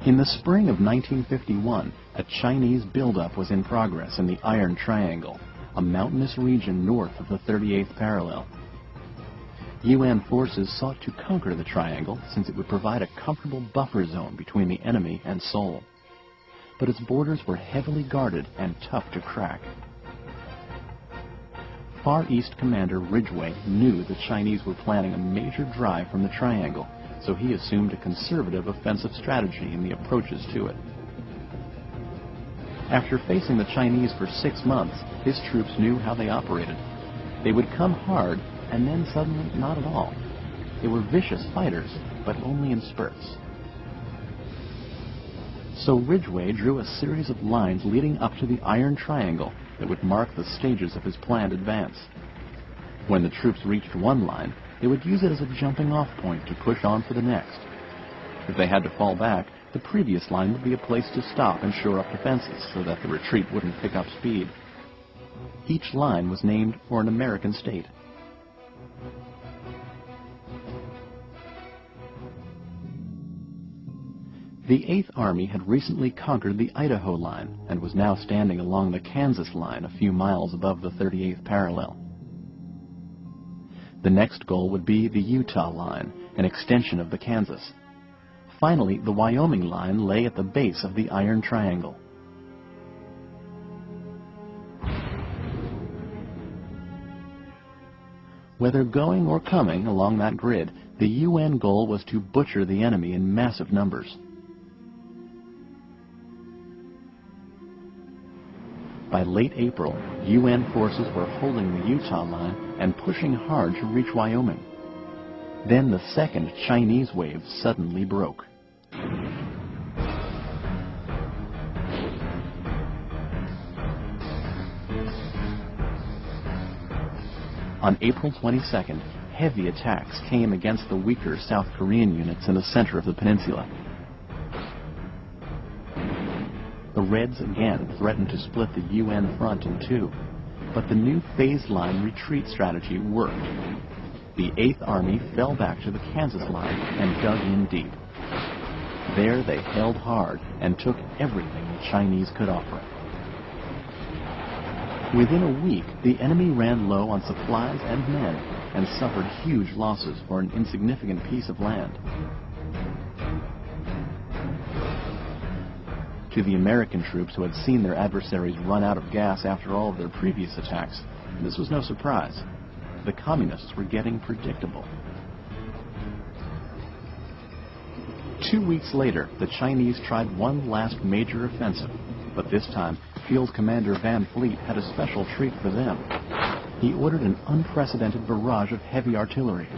In the spring of 1951, a Chinese buildup was in progress in the Iron Triangle, a mountainous region north of the 38th parallel. UN forces sought to conquer the triangle since it would provide a comfortable buffer zone between the enemy and Seoul. But its borders were heavily guarded and tough to crack. Far East Commander Ridgway knew the Chinese were planning a major drive from the triangle, so he assumed a conservative offensive strategy in the approaches to it. After facing the Chinese for 6 months, his troops knew how they operated. They would come hard, and then suddenly not at all. They were vicious fighters, but only in spurts. So Ridgway drew a series of lines leading up to the Iron Triangle that would mark the stages of his planned advance. When the troops reached one line, they would use it as a jumping-off point to push on for the next. If they had to fall back, the previous line would be a place to stop and shore up defenses so that the retreat wouldn't pick up speed. Each line was named for an American state. The 8th Army had recently conquered the Idaho Line and was now standing along the Kansas Line a few miles above the 38th parallel. The next goal would be the Utah Line, an extension of the Kansas. Finally, the Wyoming Line lay at the base of the Iron Triangle. Whether going or coming along that grid, the UN goal was to butcher the enemy in massive numbers. By late April, UN forces were holding the Utah Line and pushing hard to reach Wyoming. Then the second Chinese wave suddenly broke. On April 22nd, heavy attacks came against the weaker South Korean units in the center of the peninsula. The Reds again threatened to split the UN front in two, but the new phase line retreat strategy worked. The 8th Army fell back to the Kansas line and dug in deep. There they held hard and took everything the Chinese could offer. Within a week, the enemy ran low on supplies and men and suffered huge losses for an insignificant piece of land. To the American troops who had seen their adversaries run out of gas after all of their previous attacks, this was no surprise. The communists were getting predictable. 2 weeks later, the Chinese tried one last major offensive, but this time, Field Commander Van Fleet had a special treat for them. He ordered an unprecedented barrage of heavy artillery.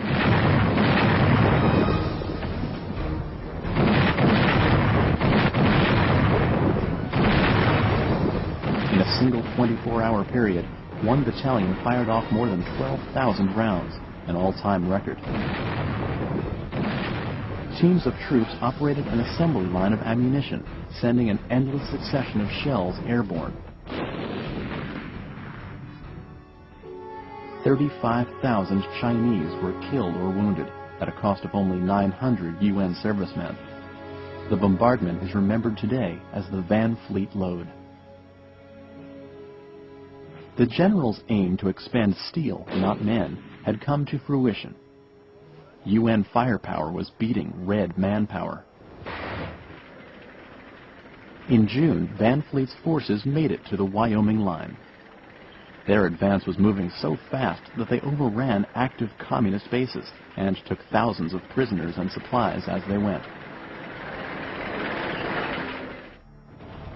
In a single 24-hour period, one battalion fired off more than 12,000 rounds, an all-time record. Teams of troops operated an assembly line of ammunition, sending an endless succession of shells airborne. 35,000 Chinese were killed or wounded, at a cost of only 900 UN servicemen. The bombardment is remembered today as the Van Fleet Load. The general's aim to expend steel, not men, had come to fruition. UN firepower was beating Red manpower. In June, Van Fleet's forces made it to the Wyoming line. Their advance was moving so fast that they overran active communist bases and took thousands of prisoners and supplies as they went.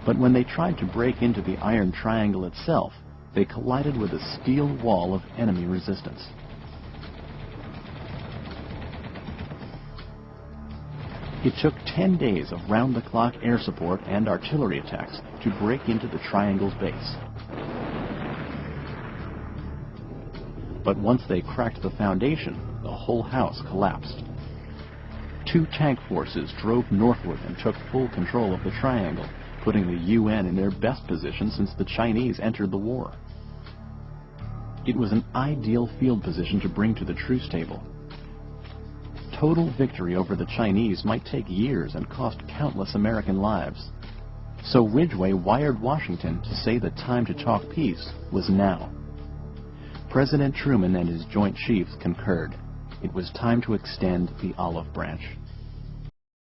But when they tried to break into the Iron Triangle itself, they collided with a steel wall of enemy resistance. It took 10 days of round-the-clock air support and artillery attacks to break into the triangle's base. But once they cracked the foundation, the whole house collapsed. 2 tank forces drove northward and took full control of the triangle, putting the UN in their best position since the Chinese entered the war. It was an ideal field position to bring to the truce table. total victory over the Chinese might take years and cost countless American lives. So Ridgway wired Washington to say the time to talk peace was now. President Truman and his Joint Chiefs concurred. It was time to extend the olive branch.